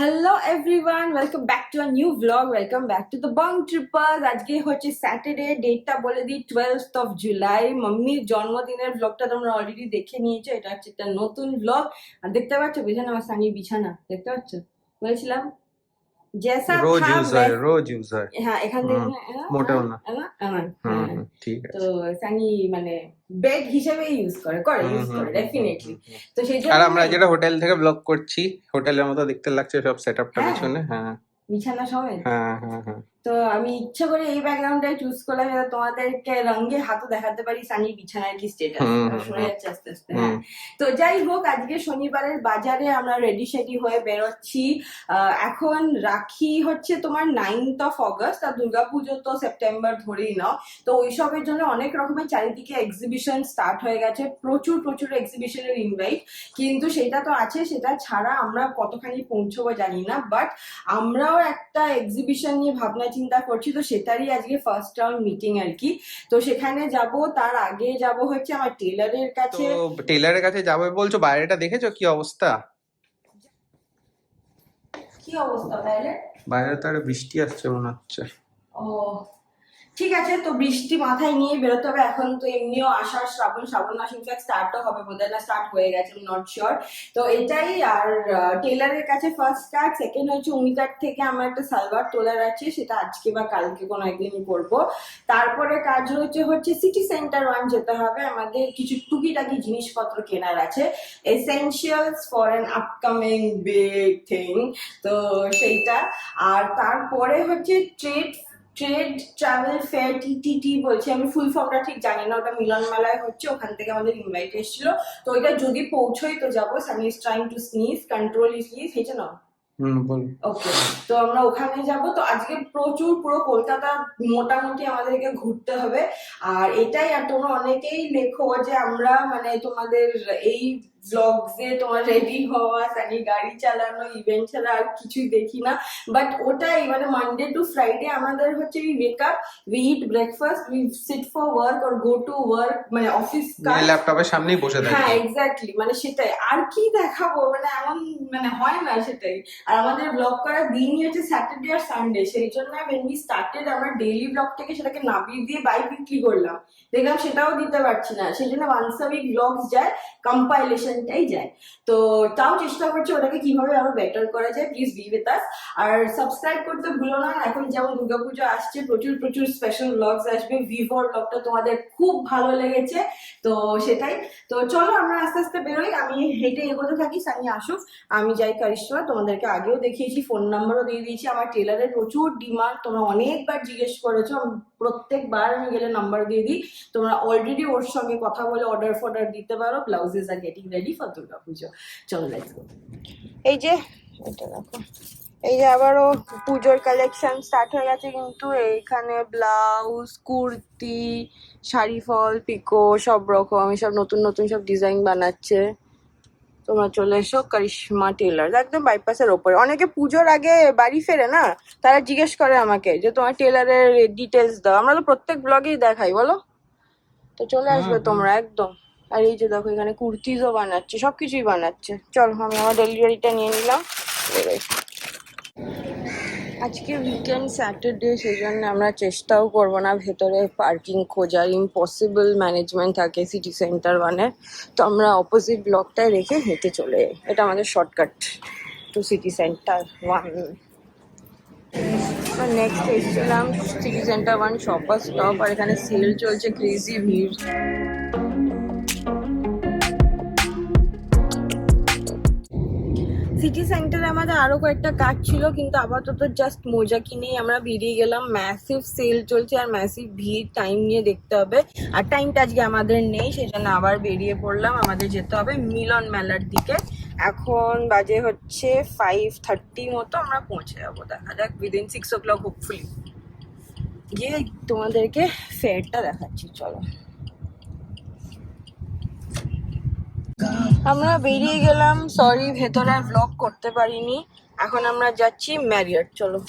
Hello everyone, welcome back to a new vlog. Welcome back to the Bunk Trippers. আজকে হচ্ছে Saturday, ডেটটা বলে দিই 12th of July. মাম্মির জন্মদিনের ভ্লগটা তোমরা অলরেডি দেখে নিয়েছো। এটা হচ্ছে একটা নতুন ভ্লগ। আর দেখতে পাচ্ছ বিছানা, আমার সানির বিছানা দেখতে পাচ্ছ, বলেছিলাম जैसा रोज था यूज है रोज यूज है হ্যাঁ এখান থেকে মোটেও না ঠিক আছে তো সানি মানে বেড হিসেবে ইউজ করে ডেফিনেটলি। তো সেই জন্য আর আমরা যেটা হোটেল থেকে ব্লগ করছি হোটেলের মতো দেখতে লাগছে সব সেটআপটা পিছনে। হ্যাঁ বিছানা সমেত। হ্যাঁ হ্যাঁ হ্যাঁ তো আমি ইচ্ছা করে এই ব্যাকগ্রাউন্ডটাই চুজ করলাম যাতে তোমাদেরকে রঙে হাতও দেখাতে পারি সানির বিছানার কি স্টেটাস শুনে যাচ্ছে আস্তে আস্তে। হ্যাঁ, তো যাই হোক, আজকে শনিবারের বাজারে আমরা রেডি শেডি হয়ে বেরোচ্ছি। এখন রাখি হচ্ছে তোমার 9th of August, আর দুর্গাপুজো তো সেপ্টেম্বর ধরেই নাও। তো ওইসবের জন্য অনেক রকমের চারিদিকে এক্সিবিশন স্টার্ট হয়ে গেছে, প্রচুর প্রচুর এক্সিবিশনের ইনভাইট। কিন্তু সেটা তো আছে, সেটা ছাড়া আমরা কতখানি পৌঁছবো জানি না, বাট আমরাও একটা এক্সিবিশন নিয়ে ভাবনা চিন্তা করছি। তো সেটারই আজকে ফার্স্ট রাউন্ড মিটিং আর কি। তো সেখানে যাব, তার আগে যাব হচ্ছে আমার টেলারের কাছে। তো টেলারের কাছে যাবে বলছো, বাইরেটা দেখেছো কি অবস্থা? কি অবস্থা বাইরে? বাইরে তো একটা বৃষ্টি আসছে মনে হচ্ছে। ও ঠিক আছে, তো বৃষ্টি মাথায় নিয়ে বেরোতে হবে। এখন তো এমনিও আষাঢ় শ্রাবণ মাস ইনফ্যাক্ট স্টার্টও হবে বোধহয়, না স্টার্ট হয়ে গেছে, নট শিওর। তো এটাই। আর টেলারের কাছে ফার্স্ট কাট, সেকেন্ড হচ্ছে উমিকাট থেকে আমার একটা সালোয়ার তোলার আছে, সেটা আজকে বা কালকে কোনো একদিনই করবো। তারপরে কাজ হচ্ছে সিটি সেন্টার 1 যেতে হবে, আমাদের কিছু টুকিটাকি জিনিসপত্র কেনার আছে, essentials for an upcoming big thing. তো সেইটা। আর তারপরে হচ্ছে ট্রেড ট্রাভেল ফেয়ার, টিটিটি বলছে, আমি ফুল ফর্মটা ঠিক জানি না, ওটা মিলন মেলায় হচ্ছে, ওখান থেকে আমাদের ইনভাইট এসেছিল। তো ওইটা যদি পৌঁছই তো যাবো। Sunny is trying to sneeze, control is please, হেঁচে নাও। ওকে, তো আমরা ওখানে যাব। তো আজকে প্রচুর, পুরো কলকাতা মোটামুটি আমাদেরকে ঘুরতে হবে। আর এটাই, আর তোমরা অনেকেই লেখো যে আমরা মানে তোমাদের এই ব্লগসে তোমার রেডি হওয়া, সানি গাড়ি চালানো, ইভেন্ট ছাড়া আর কিছুই দেখি না। বাট ওটাই মানে মানডে টু ফ্রাইডে আমাদের হচ্ছে we wake up, we eat breakfast, we seat for work or go to work, মানে অফিস কাজ, ল্যাপটপের সামনেই বসে থাকি। হ্যাঁ এক্স্যাক্টলি, মানে সেটাই। আর কি দেখাবো, মানে এমন মানে হয় না, সেটাই। আর আমাদের ব্লগ করার দিনই হচ্ছে স্যাটারডে আর সানডে, সেই জন্য when we started আমরা ডেইলি ব্লগটাকে সেটাকে নামিয়ে দিয়ে বাই উইকলি করলাম, দেখলাম সেটাও দিতে পারছি না, সেই জন্য ওয়ান্স আ উইক ব্লগস যায়, কম্পাইলেশনটাই যায়। তো তাও চেষ্টা করছি ওটাকে কিভাবে আরো বেটার করা যায়। প্লিজ বি উইথ আস, আর সাবস্ক্রাইব করতে ভুলো না। এখন যেমন দুর্গাপুজো আসছে, প্রচুর প্রচুর স্পেশাল ব্লগস আসবে। V4 ব্লগটা তোমাদের খুব ভালো লেগেছে, তো সেটাই। তো চলো আমরা আস্তে আস্তে বেরোই, আমি হেঁটে এগোতে থাকি, সানি আসুক, আমি যাই কারিশমা। তোমাদেরকে আগেও দেখিয়েছি, ফোন নাম্বারও দিয়ে দিয়েছি। আমার টেলারের প্রচুর ডিমান্ড, তোমরা অনেকবার জিজ্ঞেস করেছো, প্রত্যেকবার আমি গেলে নাম্বার দিয়ে দিই। তোমরা অলরেডি ওর সঙ্গে কথা বলে অর্ডার ফর্ডার দিতে পারো। Blouses are getting ready for Durga পুজো। চলো লেটস গো। এই যে এটা দেখো, এই যে আবারও পুজোর কালেকশন স্টার্ট হয়ে গেছে, কিন্তু এইখানে ব্লাউজ, কুর্তি, শাড়ি ফল, পিকো, সব রকম সব নতুন নতুন সব ডিজাইন বানাচ্ছে। তোমরা চলে এসো কারিশমা টেলার, একদম বাইপাসের ওপরে। অনেকে পুজোর আগে বাড়ি ফেরে না, তারা জিজ্ঞেস করে আমাকে যে তোমার টেলারের ডিটেলস দাও। আমরা তো প্রত্যেক ব্লগেই দেখাই, বলো। তো চলে আসবে তোমরা একদম। আর এই যে দেখো এখানে কুর্তিজও বানাচ্ছে, সবকিছুই বানাচ্ছে। চলো আমি আমার ডেলিভারিটা নিয়ে নিলাম। আজকে উইকেন্ড স্যাটারডে, সেই জন্য আমরা চেষ্টাও করবো না ভেতরে পার্কিং খোঁজার, ইম্পসিবল ম্যানেজমেন্ট থাকে সিটি সেন্টার 1-এর। তো আমরা অপোজিট ব্লকটায় রেখে হেঁটে চলে যাই, এটা আমাদের shortcut two city centre 1। Next এসেছিলাম সিটি সেন্টার 1 শপার স্টপ, আর এখানে সেল চলছে, ক্রেজি ভিড়। সিটি সেন্টারে আমাদের আরো কয়েকটা কাজ ছিল, কিন্তু আপাতত জাস্ট মোজা কিনেই আমরা বেরিয়ে গেলাম। ম্যাসিভ সেল চলছে আর ম্যাসিভ ভিড়, টাইম নিয়ে দেখতে হবে। আর টাইমটা আজকে আমাদের নেই, সেই জন্য আবার বেরিয়ে পড়লাম। আমাদের যেতে হবে মিলন মেলার দিকে। এখন বাজে হচ্ছে 5:30 মতো, আমরা পৌঁছে যাবো। দেখা যাক উইদিন 6 o'clock হোপফুলি গিয়ে তোমাদেরকে ফেয়ারটা দেখাচ্ছি। চলো আমরা বেরিয়ে গেলাম, সরি ভেতরে ব্লগ করতে পারিনি। এখন আমরা যাচ্ছি ম্যারিয়ট। চলো,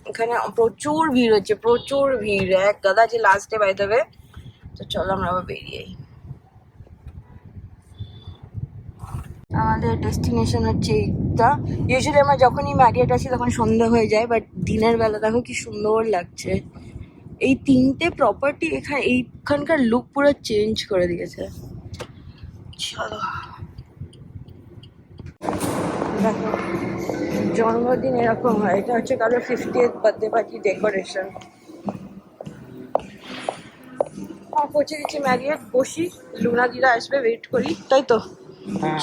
এখানে প্রচুর ভিড় হচ্ছে, প্রচুর ভিড়, এক গাদা যে লাস্টে বাই দেবে। তো চলো আমরা আবার বেরিয়ে। আমাদের ডেস্টিনেশন হচ্ছে এইটা। ইউজুয়ালি আমরা যখনই ম্যারিয়েট আছি তখন সন্ধ্যা হয়ে যায়, বাট দিনের বেলা দেখো কি সুন্দর লাগছে। এই 3টে প্রপার্টি এখানে এইখানকার লুক পুরো চেঞ্জ করে দিয়েছে। চলো দেখো, জন্মদিন এরকম হয়। এটা হচ্ছে কারো 50th বার্থডে পার্টি ডেকোরেশন। পৌঁছে দিচ্ছি ম্যারিয়েট, বসি, লুনা দিদা আসবে, ওয়েট করি, তাই তো?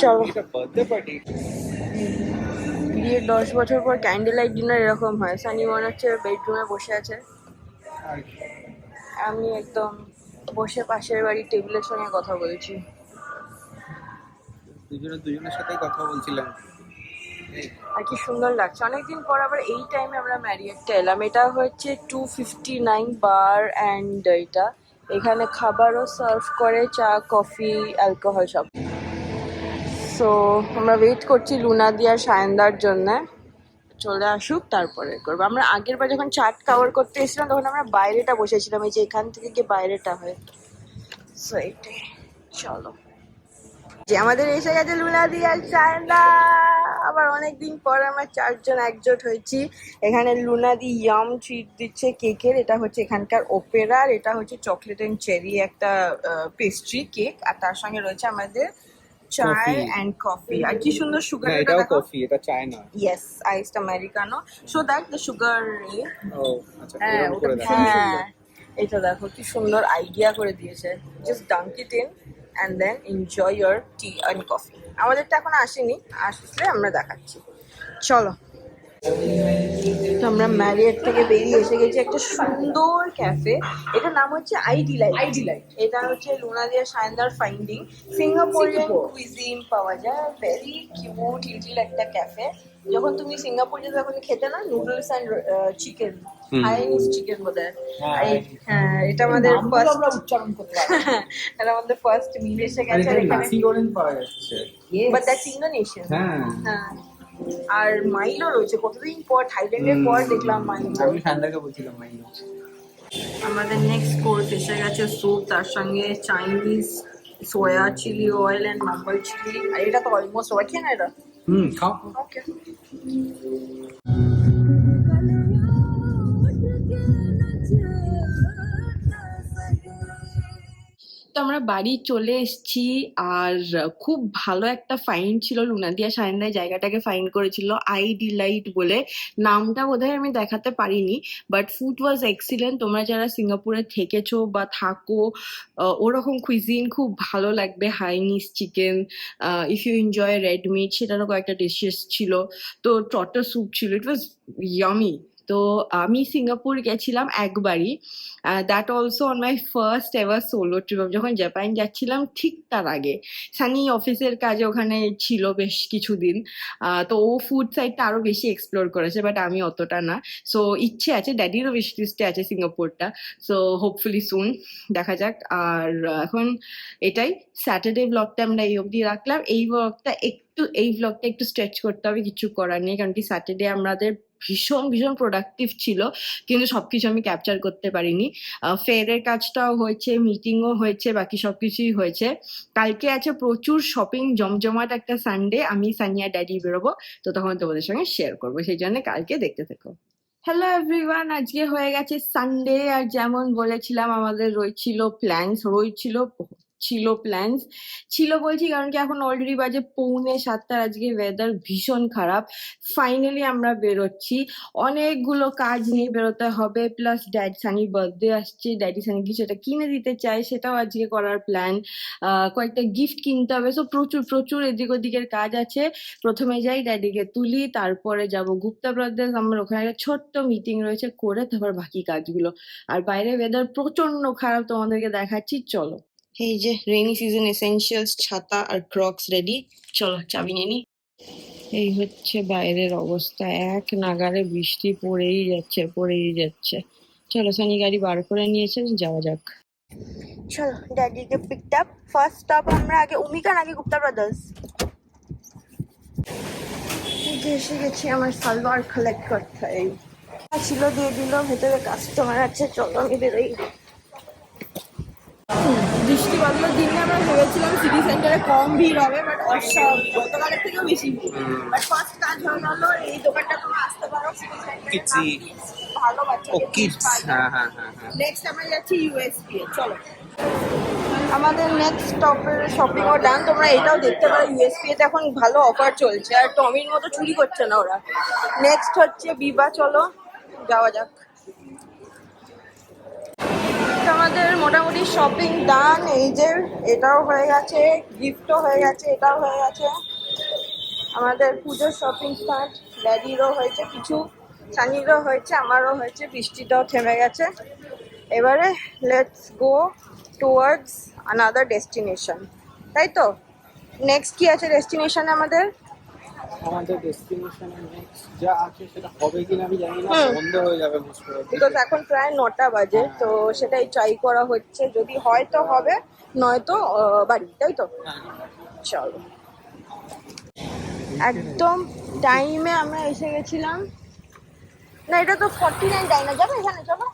চলো। Birthday party. বিয়ের 10 বছর পর ক্যান্ডেল লাইট ডিনার এরকম হয়। সানি মনে হচ্ছে বেডরুমে বসে আছে, আমি একদম বসে পাশের বাড়ির টেবিলের সঙ্গে কথা বলছি। দুজনের সাথেই কথা বলছিলাম। আর কি সুন্দর লাগছে, অনেকদিন পর আবার এই টাইমে আমরা ম্যারিয়েটটা এলাম। এটা হচ্ছে 259 বার অ্যান্ড এটা এখানে খাবারও সার্ভ করে, চা, কফি, অ্যালকোহল সব। সো আমরা ওয়েট করছি লুনা দি আর সায়নদার জন্য চলে আসুক, তারপরে করবো। আমরা আগের বার যখন চাট কাভার করতে এসেছিলাম তখন আমরা বাইরেটা বসেছিলাম, এই যে এখান থেকে গিয়ে বাইরেটা হয়। সো এইটাই, চলো। যে আমাদের এসে গেছে লুনা দি আর সায়নদা। আবার অনেকদিন পর আমরা 4 জন একজোট হয়েছি। এখানে লুনা দি ইয়াম ট্রিট দিচ্ছে কেকের। এটা হচ্ছে এখানকার ওপেরা, আর এটা হচ্ছে চকলেট এন্ড চেরি একটা পেস্ট্রি কেক, আর তার সঙ্গে রয়েছে আমাদের চায় এন্ড কফি। আর কি সুন্দর সুগার, না এটাও কফি, এটা চায় না। Yes, iced americano, so that the sugar. ও আচ্ছা, হ্যাঁ এরকম ওটা করে দাও। হ্যাঁ, এটা দেখো কি সুন্দর আইডিয়া করে দিয়েছে। Just dunk it in and then enjoy your tea and coffee. আমাদেরটা এখন আসেনি, আসলে আমরা দেখাচ্ছি। চলো, তো আমরা ম্যারিয়েট থেকে বেরিয়ে এসে গেছি একটা সুন্দর ক্যাফে। এটার নাম হচ্ছে আইডিলাইট। এটা হচ্ছে লুনা দিয়া সায়নদার ফাইন্ডিং। সিঙ্গাপুরিয়ান কুইজিন পাওয়া যায়, ভেরি কিউট লিটল একটা ক্যাফে। যখন তুমি সিঙ্গাপুর যেতে তখন খেতে না নুডলস অ্যান্ড চিকেন, হাইনিজ চিকেন বোধ হয়। হ্যাঁ, এটা আমাদের ফার্স্ট উচ্চারণ করতে এটা আমাদের ফার্স্ট মিল এসে গেছে। আর এখানে পাওয়া যাচ্ছে, বাট দ্যাটস ইন্দোনেশিয়ান। হ্যাঁ। হ্যাঁ, আর মাইলো রয়েছে, কতদিন পর থাইল্যান্ডের পর দেখলাম মাইলো। আমি সান্দাকে বলছিলাম মাইলো। আমাদের নেক্সট কোর্স এসে গেছে স্যুপ, তার সঙ্গে Chinese soya chilli oil and mumble chilli. আর এটা তো অলমোস্ট সবাই খেয়ে না এটা। খাও। ওকে, তো আমরা বাড়ি চলে এসেছি। আর খুব ভালো একটা ফাইন ছিল, লুনাদিয়া সায়নদাই জায়গাটাকে ফাইন করেছিল আই ডিলাইট বলে। নামটা বোধহয় আমি দেখাতে পারিনি, বাট ফুড ওয়াজ এক্সিলেন্ট। তোমরা যারা সিঙ্গাপুরে থেকেছো বা থাকো, ওরকম কুইজিন খুব ভালো লাগবে। Hainanese chicken, if you enjoy red meat, সেটারও কয়েকটা ডিশেস ছিল। তো ট্রটার স্যুপ ছিল, ইট ওয়াজ ইয়ামি। তো আমি সিঙ্গাপুর গেছিলাম একবারই, that also on my first ever solo trip. যখন জাপান যাচ্ছিলাম ঠিক তার আগে সানি অফিসের কাজে ওখানে ছিল বেশ কিছুদিন। তো ও ফুড সাইডটা আরো বেশি এক্সপ্লোর করেছে, বাট আমি অতটা না। সো ইচ্ছে আছে, ড্যাডিরও বেশি লিস্টে আছে সিঙ্গাপুরটা। সো হোপফুলি সুন, দেখা যাক। আর এখন এটাই স্যাটারডে ব্লগটা আমরা এই অবধি রাখলাম। এই ব্লগটা একটু স্ট্রেচ করতে হবে, কিছু করার নেই, কারণ কি স্যাটারডে আমাদের ভীষণ ভীষণ প্রোডাক্টিভ ছিল, কিন্তু সবকিছু আমি ক্যাপচার করতে পারিনি। ফেয়ারের কাজটাও হয়েছে, মিটিংও হয়েছে, বাকি সবকিছুই হয়েছে। কালকে আছে প্রচুর শপিং, জমজমাট একটা সানডে। আমি সানিয়া ড্যাডি বেরোবো, তো তখন তোমাদের সঙ্গে শেয়ার করবো, সেই জন্য কালকে দেখতে থেকো। হ্যালো এভরিওয়ান, আজকে হয়ে গেছে সানডে। আর যেমন বলেছিলাম আমাদের ছিল বলছি, কারণ কি এখন অলরেডি বাজে 6:45। আজকে ওয়েদার ভীষণ খারাপ। ফাইনালি আমরা বেরোচ্ছি, অনেকগুলো কাজ নিয়ে বেরোতে হবে, প্লাস সানির বার্থডে আসছে, ড্যাডি সানি কিছু একটা কিনে দিতে চাই, সেটাও আজকে করার প্ল্যান। কয়েকটা গিফট কিনতে হবে, সো প্রচুর প্রচুর এদিক ওদিকের কাজ আছে। প্রথমে যাই ড্যাডিকে তুলি, তারপরে যাব গুপ্তা ব্রাদার্স, আমার ওখানে একটা ছোট্ট মিটিং রয়েছে, করে তারপর বাকি কাজগুলো। আর বাইরে ওয়েদার প্রচন্ড খারাপ, তোমাদেরকে দেখাচ্ছি, চলো। এই যে রেইনি সিজন এসেনশিয়ালস, ছাতা আর ক্রক্স রেডি। চলো চাবি নিয়ে নি। এই হচ্ছে বাইরের অবস্থা, এক নাগাড়ে বৃষ্টি পড়েই যাচ্ছে। চলো, সানি গাড়ি বার করে নিয়েছে, যাওয়া যাক। চলো, ড্যাডিকে পিকড আপ। ফার্স্ট স্টপ আমরা আগে উমিকান, আগে গুপ্তা ব্রাদার্স। এসে গেছি, আমার সালোয়ার কালেক্ট করতে হয়। ছিল দিয়ে দিল, ভেতরে কাস্টমার আছে, চলো আমি বেরোই। বৃষ্টি গতকালের দিনে আমরা ভেবেছিলাম সিটি সেন্টারে কম ভিড় হবে, বাট অস্বাভাবিক গতকালের থেকেও বেশি ভিড়। বাট ফার্স্ট কাজ হয়ে গেল, এই দোকানটা তোমরা আসতে পারো সিটি সেন্টারে, কিডসি ভালো ও বাচ্চাদের কিডস, হ্যাঁ হ্যাঁ হ্যাঁ হ্যাঁ। নেক্সট আমরা যাচ্ছি ইউএসপি। চলো, আমাদের নেক্সট স্টপের শপিং ও ডান। তোমরা এটাও দেখতে পারো, ইউএসপি তে এখন ভালো অফার চলছে, আর টমির মতো চুরি করছে না ওরা। নেক্সট হচ্ছে বিবা, চলো যাওয়া যাক। তো আমাদের মোটামুটি শপিং ডান। এই যে এটাও হয়ে গেছে, গিফটও হয়ে গেছে, এটাও হয়ে গেছে। আমাদের পুজোর শপিং স্টার্ট, ড্যাডিরও হয়েছে কিছু, সানিরও হয়েছে, আমারও হয়েছে, বৃষ্টিটাও থেমে গেছে। এবারে let's go towards another destination, তাই তো? নেক্সট কি আছে ডেস্টিনেশনে আমাদের? আমাদের ডেস্টিনেশনে নেক্সট যা আছে সেটা হবে কিনা আমি জানি না, বন্ধ হয়ে যাবে মুশকিল। বিকজ এখন প্রায় 9টা বাজে, তো সেটাই ট্রাই করা হচ্ছে। যদি হয় তো হবে, নয়তো বাড়ি, তাই তো? চলো, একদম টাইমে আমরা এসে গেছিলাম। না, এটা তো 49 ডাইনার, যাবে এখানে? চলো।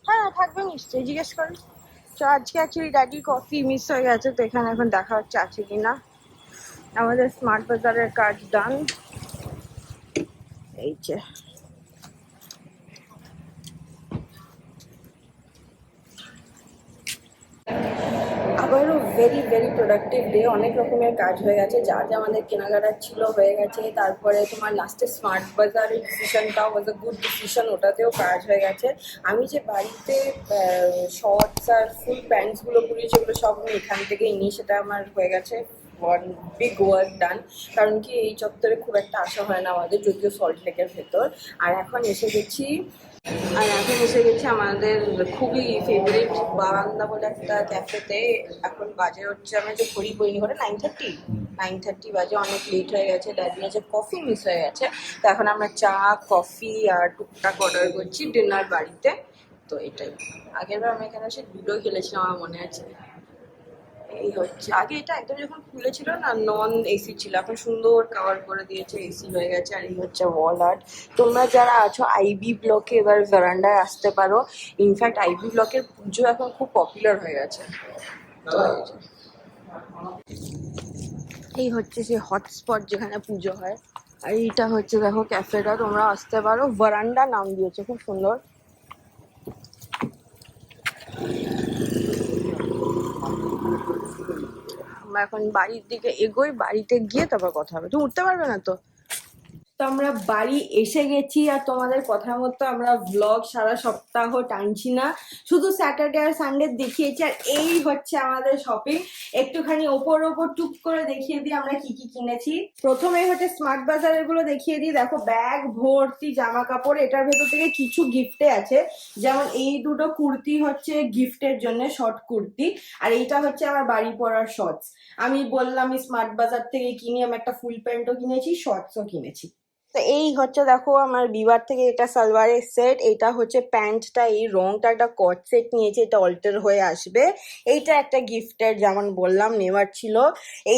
হ্যাঁ থাকবে নিশ্চয়ই, জিজ্ঞেস করি। তো আজকে অ্যাকচুয়ালি ড্যাডি কফি মিস হয়ে গেছে, তো এখানে এখন দেখা হচ্ছে আছে কিনা। আমাদের স্মার্ট বাজারের কাজ ডান। এই যে আবারও ভেরি ভেরি প্রোডাক্টিভ ডে। অনেক রকমের কাজ হয়ে গেছে, যা যা আমাদের কেনাকাটা ছিল হয়ে গেছে। তারপরে তোমার লাস্টে স্মার্ট বাজারের ডিসিশনটাও ওয়াজ আ গুড ডিসিশন, ওটাতেও কাজ হয়ে গেছে। আমি যে বাড়িতে শর্টস আর ফুল প্যান্টসগুলো পরি, সেগুলো সব আমি এখান থেকেই নিই, সেটা আমার হয়ে গেছে ওয়ান বিগ ওয়ার্ক ডান। কারণ কি এই চত্বরে খুব একটা আসা হয় না আমাদের, যদিও সল্ট লেকের ভেতর। আর এখন এসে গেছি আমাদের খুবই ফেভারিট বারান্দা বলে একটা ক্যাফেতে। এখন বাজে হচ্ছে, আমি যে ঘড়ি বইনি করে 9:30 বাজে, অনেক লেট হয়ে গেছে। ড্যাডি আছে কফি মিস হয়ে গেছে, তো এখন আমরা চা কফি আর টুকটাক অর্ডার করছি ডিনার বাড়িতে। তো এটাই। আগের বার আমি এখানে এসে লুডো খেলেছিলাম, আমার মনে আছে। এই হচ্ছে, আগে এটা একদম যখন খুলেছিল না নন এসি ছিল, এখন সুন্দর কভার করে দিয়েছে, এসি হয়ে গেছে। আর এই হচ্ছে ওয়াল আর্ট। তোমরা যারা আছো আইবি ব্লকে, এবার ভারান্ডায় আসতে পারো। ইনফ্যাক্ট আইবি ব্লকের পুজো এখন খুব পপুলার হয়ে গেছে। তো এই হচ্ছে সেই হটস্পট যেখানে পুজো হয়। আর এইটা হচ্ছে দেখো ক্যাফেটা, তোমরা আসতে পারো। ভারান্ডা নাম দিয়েছে, খুব সুন্দর। আমরা এখন বাড়ির দিকে এগোই, বাড়িতে গিয়ে তারপর কথা হবে। তুমি উঠতে পারবে না তো? তো আমরা বাড়ি এসে গেছি, আর তোমাদের কথা মতো আমরা ভ্লগ সারা সপ্তাহ টানছি না, শুধু স্যাটারডে আর সানডে দেখিয়েছি। আর এই হচ্ছে আমাদের শপিং। একটুখানি ওপর টুক করে দেখিয়ে দিই আমরা কি কি কিনেছি। প্রথমে হচ্ছে স্মার্ট বাজারের গুলো দেখিয়ে দিই। দেখো ব্যাগ ভর্তি জামা কাপড়, এটার ভেতর থেকে কিছু গিফটে আছে। যেমন এই দুটো কুর্তি হচ্ছে গিফটের জন্য, শর্ট কুর্তি। আর এইটা হচ্ছে আমার বাড়ি পরার শর্টস। আমি বললাম স্মার্ট বাজার থেকে কিনি, আমি একটা ফুল প্যান্টও কিনেছি, শর্টসও কিনেছি। তো এই হচ্ছে দেখো আমার বিবার থেকে এটা সালোয়ারের সেট, এটা হচ্ছে প্যান্টটা, এই রংটা একটা কট সেট নিয়েছে, এটা অল্টার হয়ে আসবে। এইটা একটা গিফটের, যেমন বললাম নেওয়ার ছিল।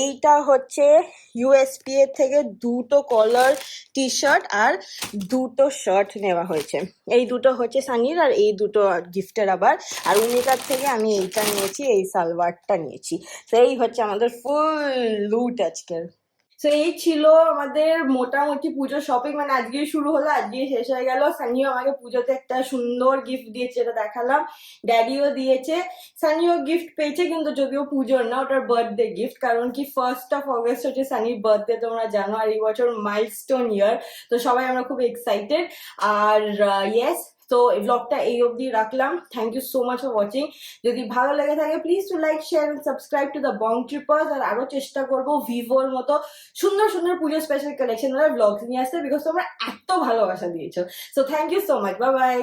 এইটা হচ্ছে ইউএসপি এর থেকে দুটো কলার টি শার্ট আর দুটো শার্ট নেওয়া হয়েছে। এই দুটো হচ্ছে সানির, আর এই দুটো গিফটের আবার। আর উনিটার থেকে আমি এইটা নিয়েছি, এই সালোয়ারটা নিয়েছি। তো এই হচ্ছে আমাদের ফুল লুট আজকের। তো এই ছিল আমাদের মোটামুটি পুজোর শপিং। মানে আজকেই শুরু হলো, আজকেই শেষ হয়ে গেল। সানিও আমাকে পুজোতে একটা সুন্দর গিফট দিয়েছে, এটা দেখালাম। ড্যাডিও দিয়েছে। সানিও গিফট পেয়েছে, কিন্তু যদিও পুজোর না, ওটার বার্থডে গিফট। কারণ কি 1st of August হচ্ছে সানির বার্থডে, তোমরা জানো। আর এই বছর মাইলস্টোন ইয়ার, তো সবাই আমরা খুব এক্সাইটেড। আর ইয়েস, তো এই ব্লগটা এই অবধি রাখলাম। Thank you so much for watching. যদি ভালো লেগে থাকে please to like share and subscribe to the Bong Trippers. আর আরো চেষ্টা করবো ভিভোর মতো সুন্দর সুন্দর পুজো স্পেশাল কালেকশন ব্লগস নিয়ে আসতে, বিকজ তোমরা এত ভালোবাসা দিয়েছো। So thank you so much, bye by.